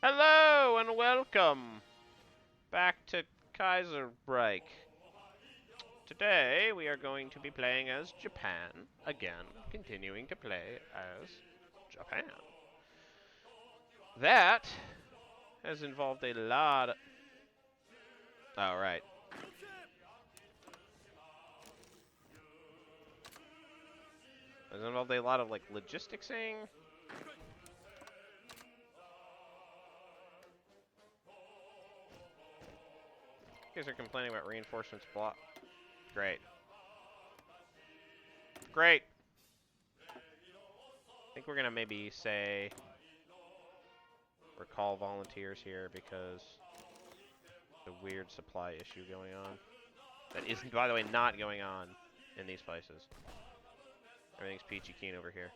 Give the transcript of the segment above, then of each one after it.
Hello and welcome back to Kaiserreich. Today we are going to be playing as Japan again, continuing to play as Japan. That has involved a lot of... Oh, right. Has involved a lot of, like, logisticsing. You guys are complaining about reinforcements block. Great. Great. I think we're gonna maybe say recall volunteers here because the weird supply issue going on. That is, by the way, not going on in these places. Everything's peachy keen over here.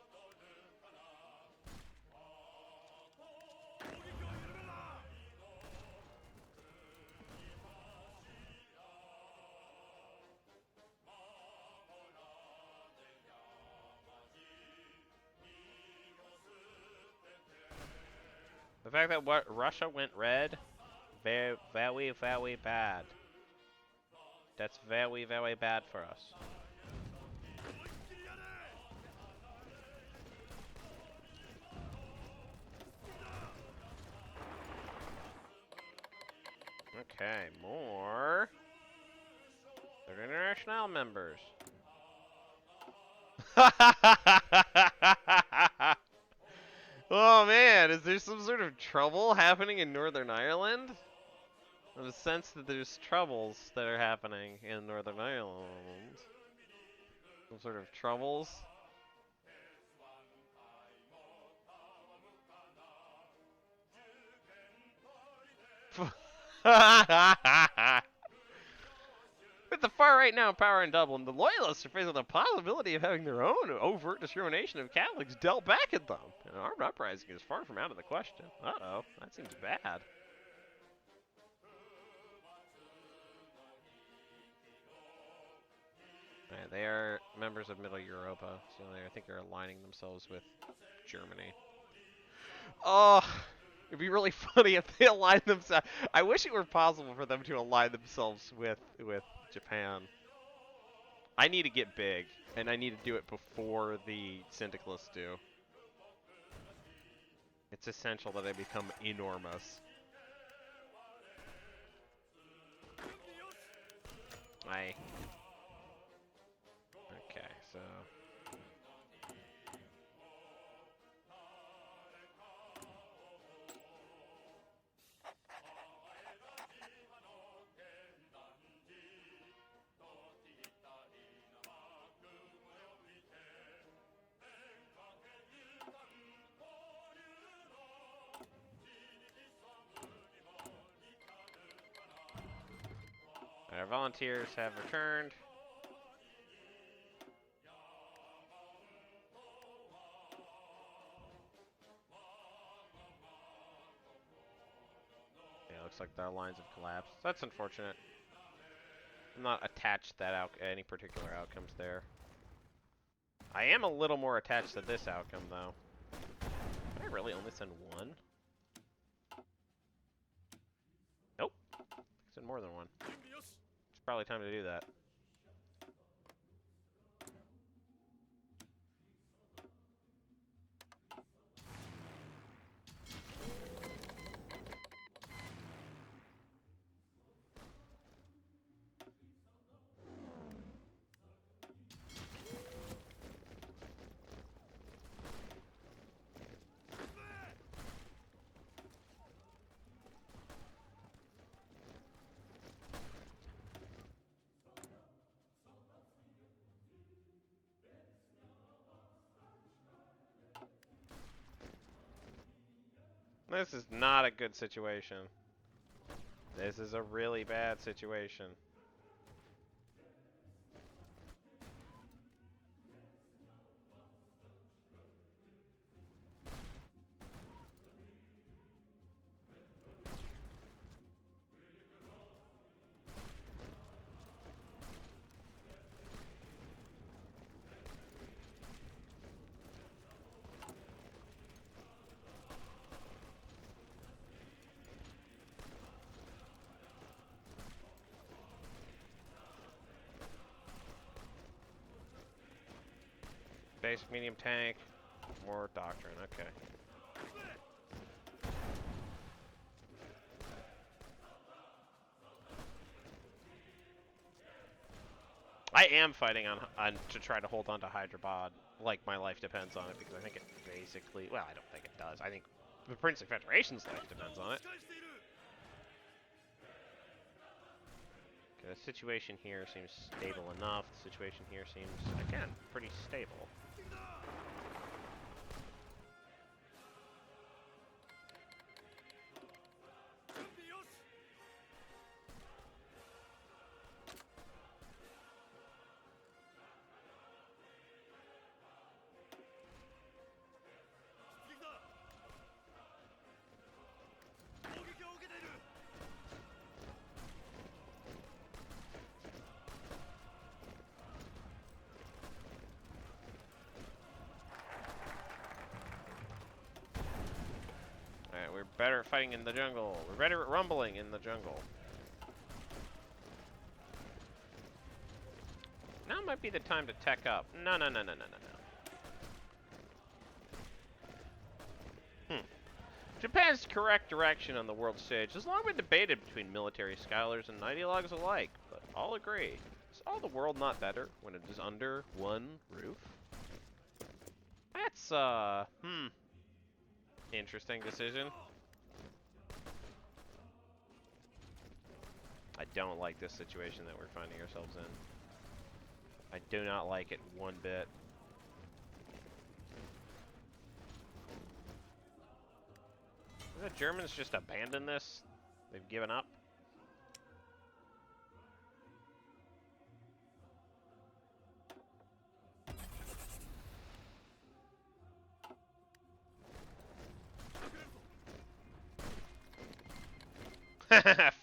The fact that Russia went red, very, very, very bad. That's very, very bad for us. Okay, more. They're international members. Oh man, is there some sort of trouble happening in Northern Ireland? I have a sense that there's troubles that are happening in Northern Ireland. Some sort of troubles. With the far right now in power in Dublin, the Loyalists are facing the possibility of having their own overt discrimination of Catholics dealt back at them. An armed uprising is far from out of the question. Uh-oh, that seems bad. Right, they are members of Middle Europa, so I think they're aligning themselves with Germany. Oh, it'd be really funny if they aligned themselves. I wish it were possible for them to align themselves with Japan. I need to get big, and I need to do it before the Syndicalists do. It's essential that I become enormous. Okay, so... Our volunteers have returned. Yeah, looks like their lines have collapsed. That's unfortunate. I'm not attached to that any particular outcomes there. I am a little more attached to this outcome, though. Can I really only send one? Nope. I can send more than one. It's probably time to do that. This is not a good situation. This is a really bad situation. basic medium tank. More doctrine. Okay. I am fighting on to try to hold on to Hyderabad, like my life depends on it, because I think it basically, well, I don't think it does. I think the Princely Federation's life depends on it. Okay, the situation here seems stable enough. The situation here seems, again, pretty stable. Alright, we're better at fighting in the jungle. We're better at rumbling in the jungle. Now might be the time to tech up. No. Japan's correct direction on the world stage has long been debated between military scholars and ideologues alike, but all agree. Is all the world not better when it is under one roof? That's, interesting decision. I don't like this situation that we're finding ourselves in. I do not like it one bit. The Germans just abandoned this? They've given up?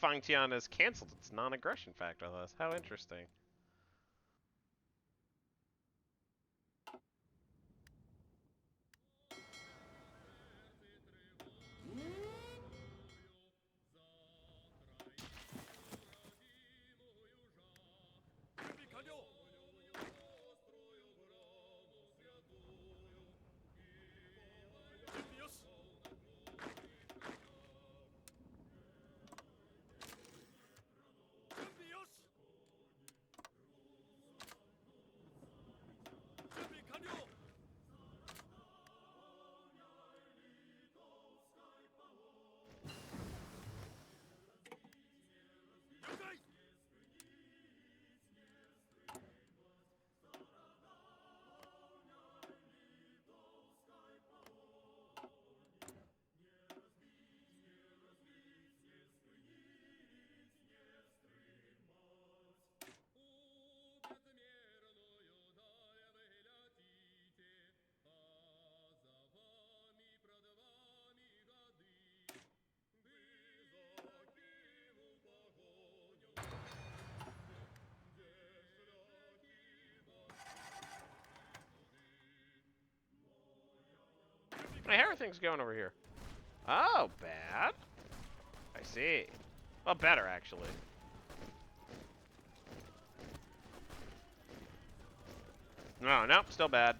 Fangtian has canceled its non-aggression pact with us. How interesting. Hey, how are things going over here? Oh, bad? I see. Well, better, actually. No, nope, still bad.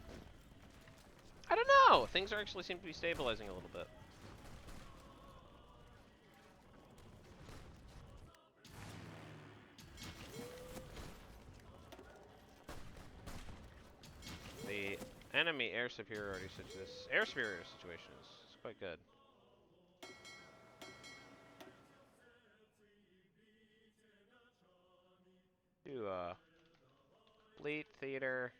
I don't know. Things are actually seem to be stabilizing a little bit. The enemy air superiority situation is quite good. Do fleet theater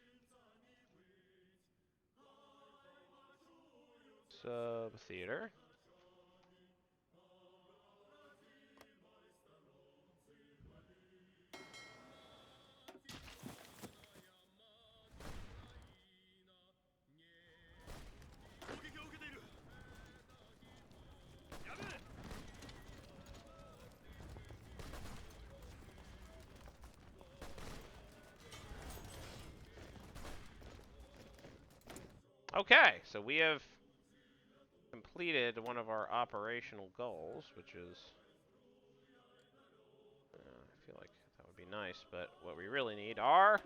sub theater. Okay, so we have completed one of our operational goals, which is, I feel like that would be nice, but what we really need are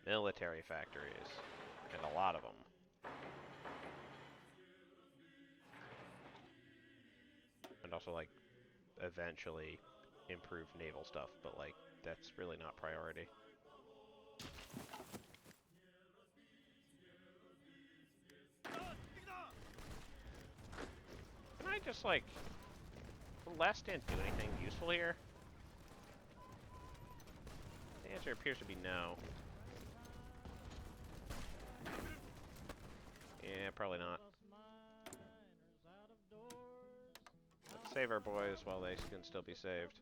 military factories. and a lot of them. And also, like, eventually improve naval stuff, but, like, that's really not priority. Can I just, like... Will Last Stand do anything useful here? The answer appears to be no. Yeah, probably not. Let's save our boys while they can still be saved.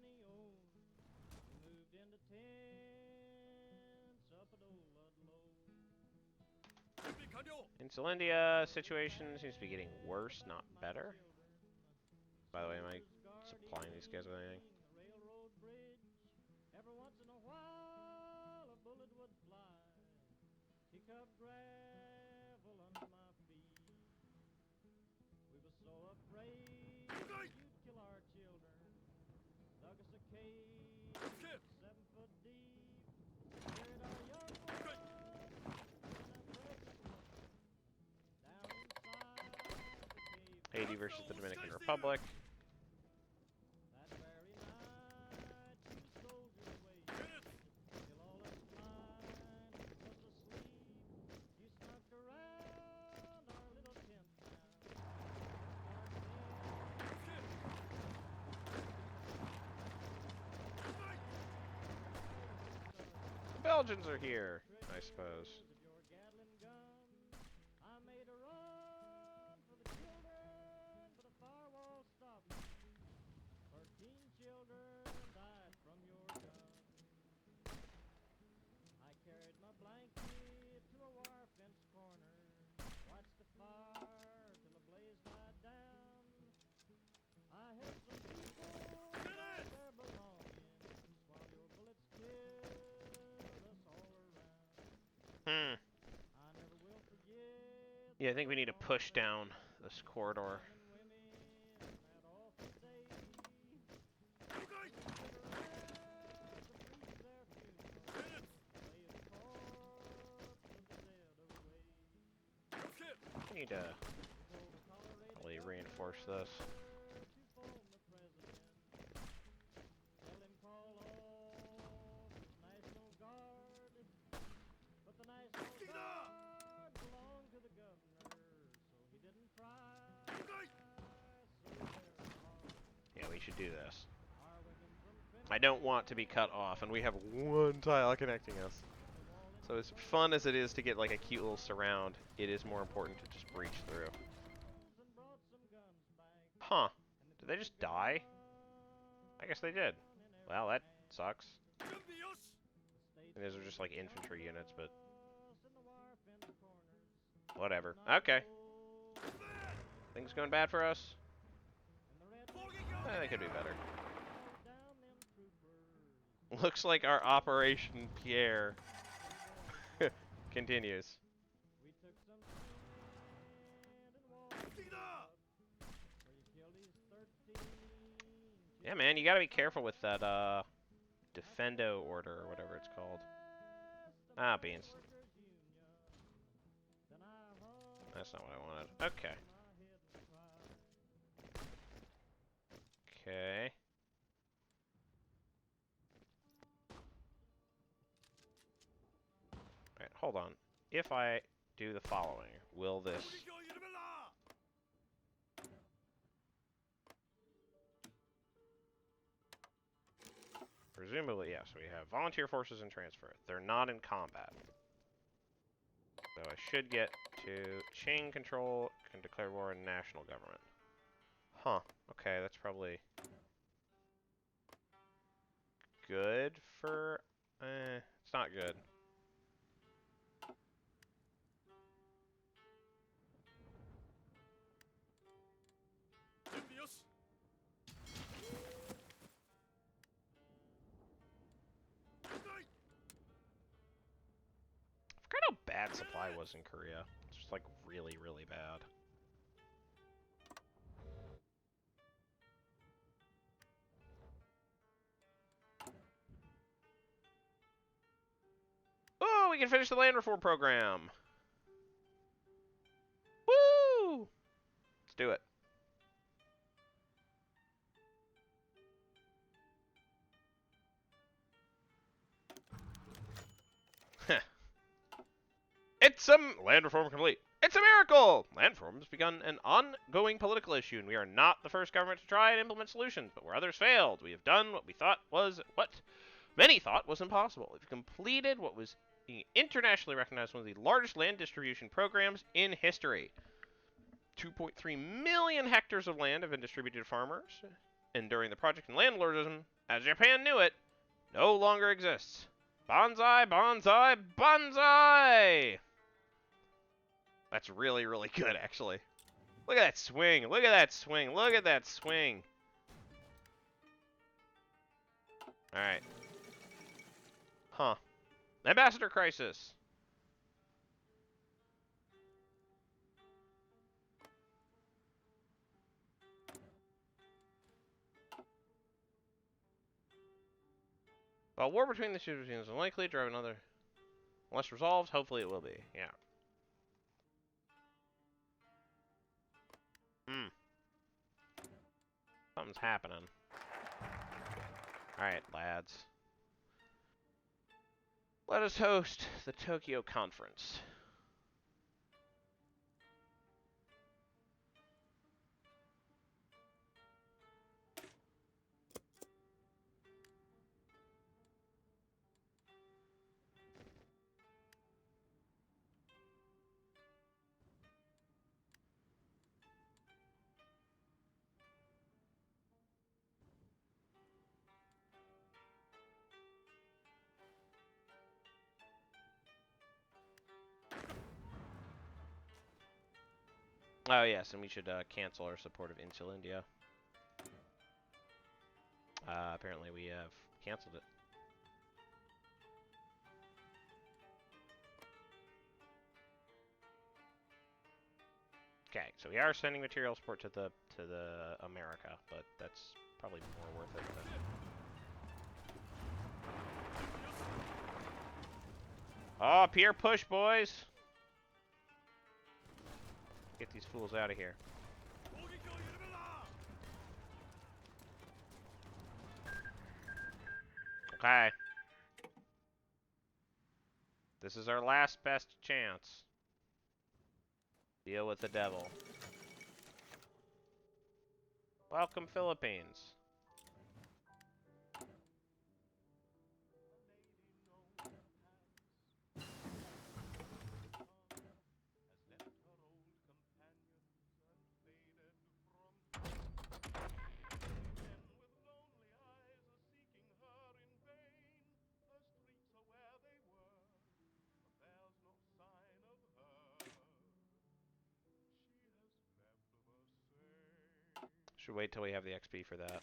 Insulindia situation seems to be getting worse, not better. By the way, am I supplying these guys with anything? Every once in a while, a bullet would fly. Kick up gravel under my feet. We were so afraid you'd kill our children. Dug us a cave 7 foot deep. Buried our young ones. Down inside the cave. Haiti versus the Dominican Republic. Belgians are here, I suppose. I made a run for the children, but a firewall stopped me. 13 children died from your gun. I carried my blanket to a wire fence corner, watched the fire till the blaze died down. I helped some people find their belongings while your bullets killed. Yeah, I think we need to push down this corridor. We need to probably reinforce this. Yeah, we should do this. I don't want to be cut off, and we have one tile connecting us. So as fun as it is to get like a cute little surround, it is more important to just breach through. Huh. Did they just die? I guess they did. Well, that sucks. And those are just like infantry units, but... whatever. Okay. Things going bad for us? They could be better. Looks like our Operation Pierre continues. Yeah, man, you gotta be careful with that, Defendo order, or whatever it's called. Ah, beans. That's not what I wanted. Okay. Okay. Alright, hold on. If I do the following, will this... Presumably, yes. We have volunteer forces and transfer. They're not in combat. So I should get to chain control and declare war on national government. Huh. Okay, that's probably good for... it's not good. I forgot how bad supply was in Korea. It's just like really, really bad. Oh, we can finish the land reform program. do it. It's land reform complete. It's a miracle! Land reform has begun an ongoing political issue, and we are not the first government to try and implement solutions, but where others failed, we have done what many thought was impossible. We've completed what was internationally recognized one of the largest land distribution programs in history. 2.3 million hectares of land have been distributed to farmers, and during the project, landlordism, as Japan knew it, no longer exists. Bonsai, bonsai, bonsai! That's really, really good, actually. Look at that swing. Look at that swing. Look at that swing. Alright. Huh. Ambassador crisis. While war between the two regimes is unlikely to drive another. Unless resolved, hopefully it will be. Yeah. Something's happening. Alright, lads. Let us host the Tokyo Conference. Oh, yes, and we should cancel our support of Insul India. Apparently we have canceled it. Okay, so we are sending material support to the America, but that's probably more worth it than... Oh, Pierre push, boys! Get these fools out of here. Okay. This is our last best chance. Deal with the devil. Welcome, Philippines. Should wait till we have the XP for that.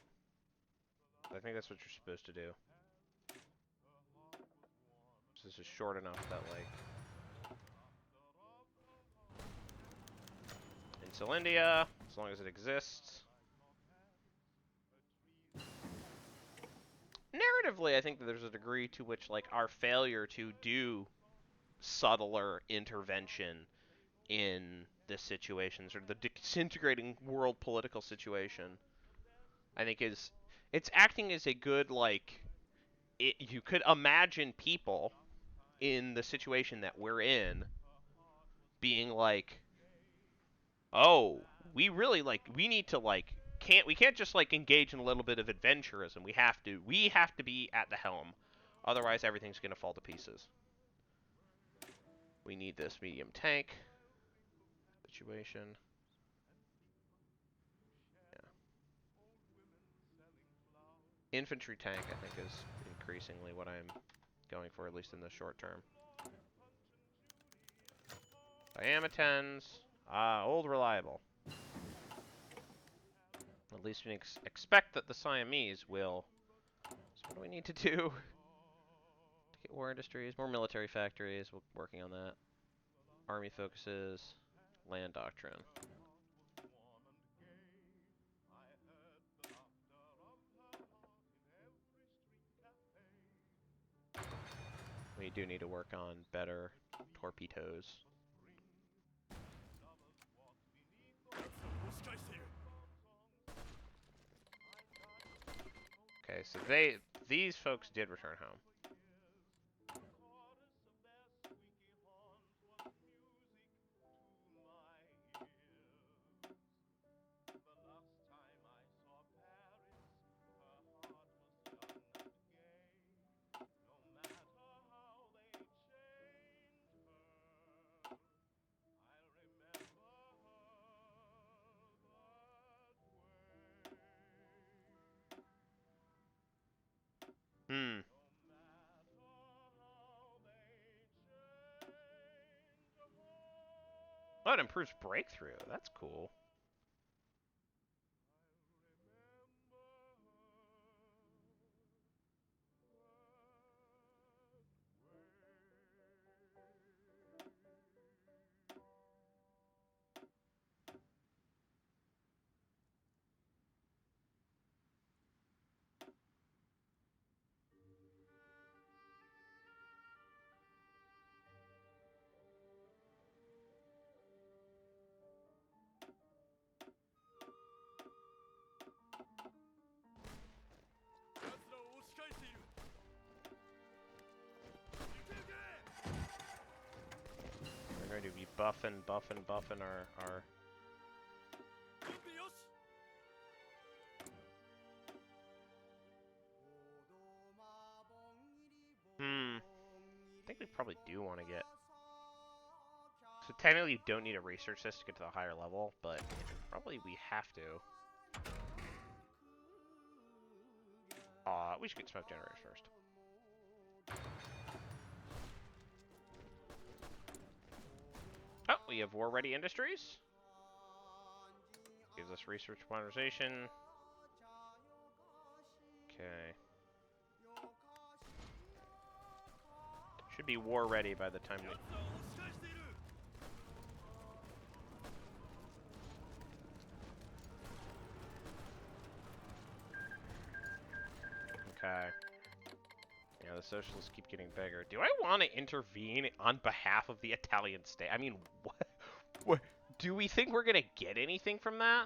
I think that's what you're supposed to do. This is short enough that, like... Insul India, as long as it exists. Narratively, I think that there's a degree to which, like, our failure to do subtler intervention in this situation, sort of the disintegrating world political situation, I think it's acting as a good, like, you could imagine people in the situation that we're in being like, oh, we really, like, we need to, like, we can't just, like, engage in a little bit of adventurism. We have to be at the helm. Otherwise, everything's going to fall to pieces. We need this medium tank situation. Yeah. Infantry tank, I think, is increasingly what I'm going for, at least in the short term. Diamatens, old reliable. At least we expect that the Siamese will. So what do we need to do? To get war industries, more military factories. We're working on that. Army focuses, land doctrine. We do need to work on better torpedoes. Okay, so these folks did return home. Hmm. Oh, it improves breakthrough. That's cool. We're going to be buffing our... I think we probably do want to get... So technically you don't need a research this to get to the higher level, but probably we have to. We should get smoke generators first. Oh, we have war-ready industries. Gives us research modernization. Okay. Should be war-ready by the time we... Okay. Yeah, the socialists keep getting bigger. Do I want to intervene on behalf of the Italian state? I mean, what? What? Do we think we're going to get anything from that?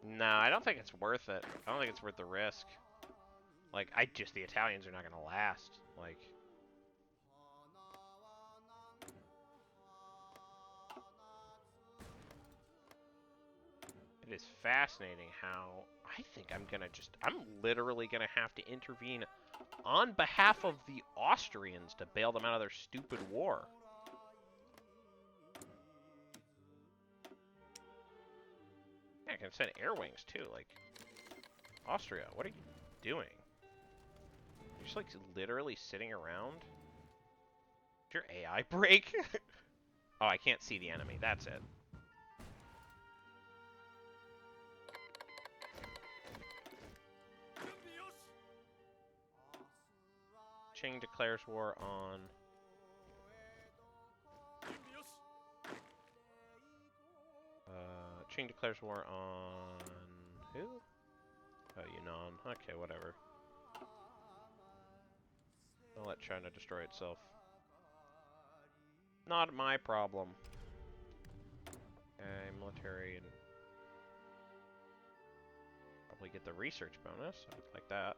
No, I don't think it's worth it. I don't think it's worth the risk. Like, the Italians are not going to last. Like... It is fascinating how I think I'm literally gonna have to intervene on behalf of the Austrians to bail them out of their stupid war. Yeah, I can send air wings too, like, Austria, what are you doing? You're just like literally sitting around? Did your AI break? Oh, I can't see the enemy, that's it. Qing declares war on... Qing declares war on... who? Oh, Yunnan. Okay, whatever. I'll let China destroy itself. Not my problem. Okay, military and... probably get the research bonus, like that.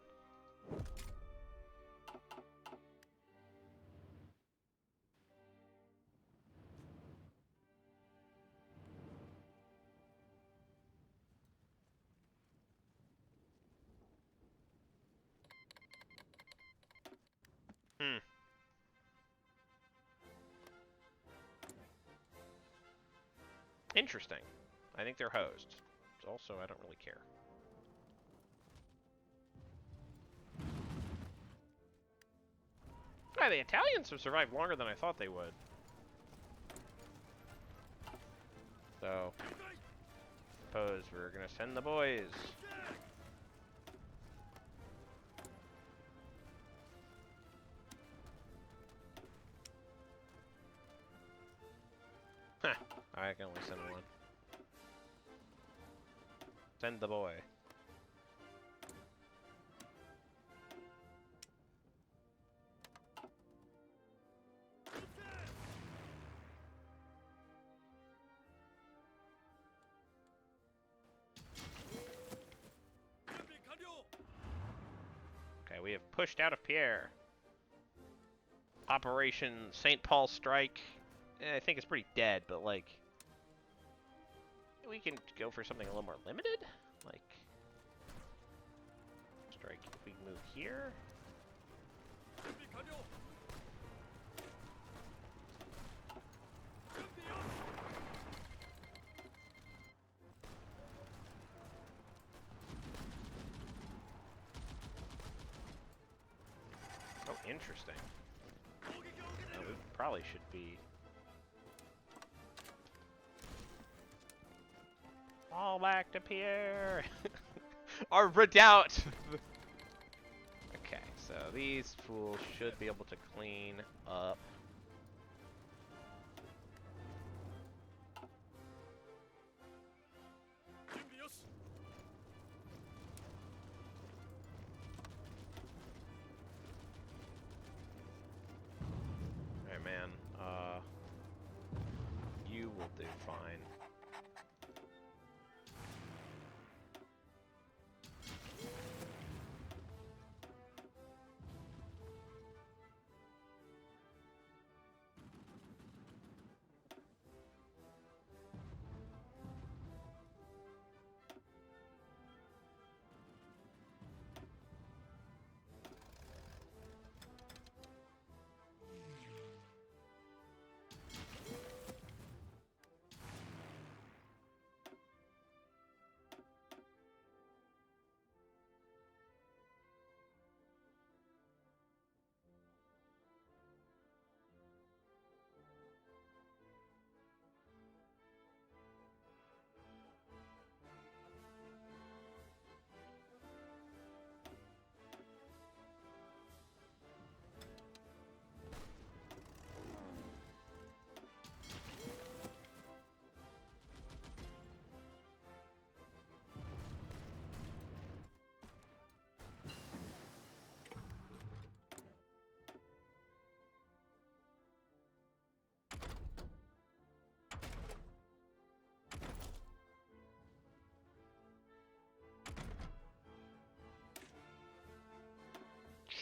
Interesting. I think they're hosed. Also, I don't really care. Yeah, the Italians have survived longer than I thought they would. So, suppose we're gonna send the boys. I can only send one. Send the boy. Okay, we have pushed out of Pierre. Operation St. Paul Strike. I think it's pretty dead, but like, we can go for something a little more limited. Like, strike if we move here. Oh, interesting. We probably should be. Fall back to Pierre. Our redoubt. Okay, so these fools should be able to clean up. Alright, man. You will do fine.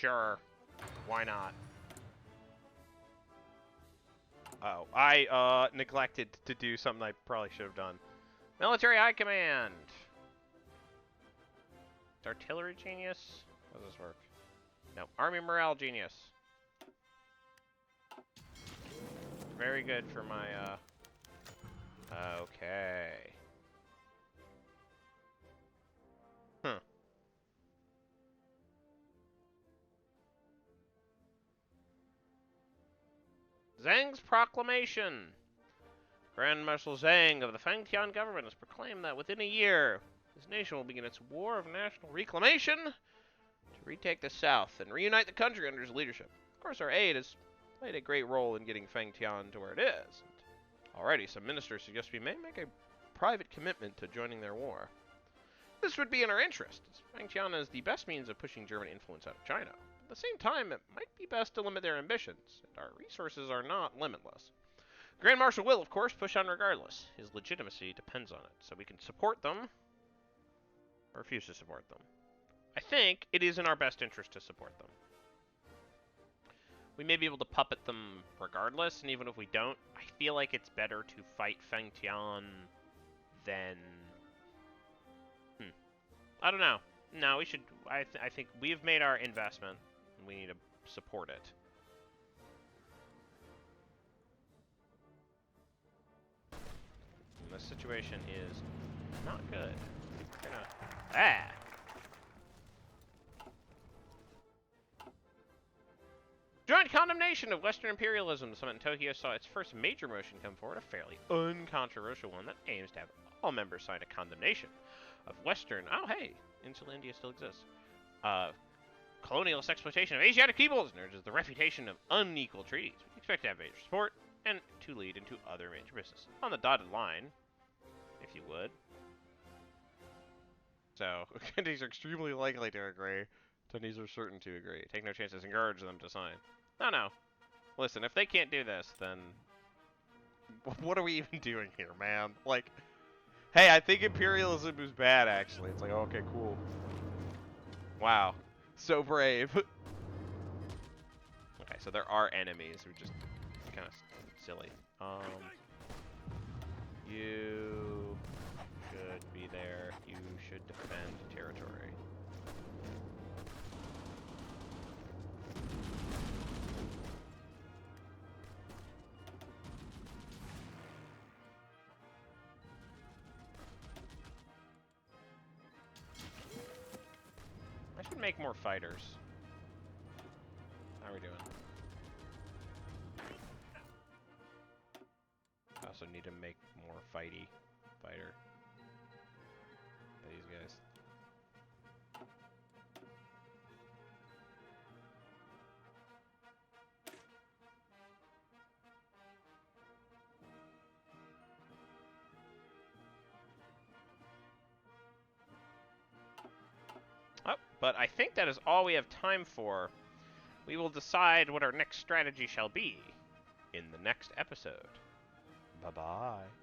Sure. Why not? Oh, I neglected to do something I probably should have done. Military High Command. Artillery Genius? How does this work? No. Army Morale Genius. Very good for my, okay. Huh. Zhang's Proclamation. Grand Marshal Zhang of the Fangtian government has proclaimed that within a year, his nation will begin its war of national reclamation to retake the south and reunite the country under his leadership. Of course, our aid has played a great role in getting Fangtian to where it is. Already, some ministers suggest we may make a private commitment to joining their war. This would be in our interest, as Fangtian is the best means of pushing German influence out of China. At the same time, it might be best to limit their ambitions, and our resources are not limitless. Grand Marshal will, of course, push on regardless. His legitimacy depends on it, so we can support them or refuse to support them. I think it is in our best interest to support them. We may be able to puppet them regardless, and even if we don't, I feel like it's better to fight Fangtian than... I don't know. No, we should... I think we've made our investment, and we need to support it. And this situation is not good. We're gonna... Ah! Joint condemnation of Western imperialism. The summit in Tokyo saw its first major motion come forward, a fairly uncontroversial one that aims to have all members sign a condemnation of Western... Oh, hey! Insular India still exists. Colonialist exploitation of Asiatic peoples and urges the refutation of unequal treaties. We expect to have major support. and to lead into other major business. On the dotted line, if you would. So, attendees are extremely likely to agree. Attendees are certain to agree. Take no chances, encourage them to sign. No. Listen, if they can't do this, then... What are we even doing here, man? Like, hey, I think imperialism is bad, actually. It's like, okay, cool. Wow. So brave. Okay, so there are enemies who are just kind of silly. You should be there. You should defend territory. I should make more fighters. How are we doing? I also need to make more fighter. These guys. Oh, but I think that is all we have time for. We will decide what our next strategy shall be in the next episode. Bye-bye.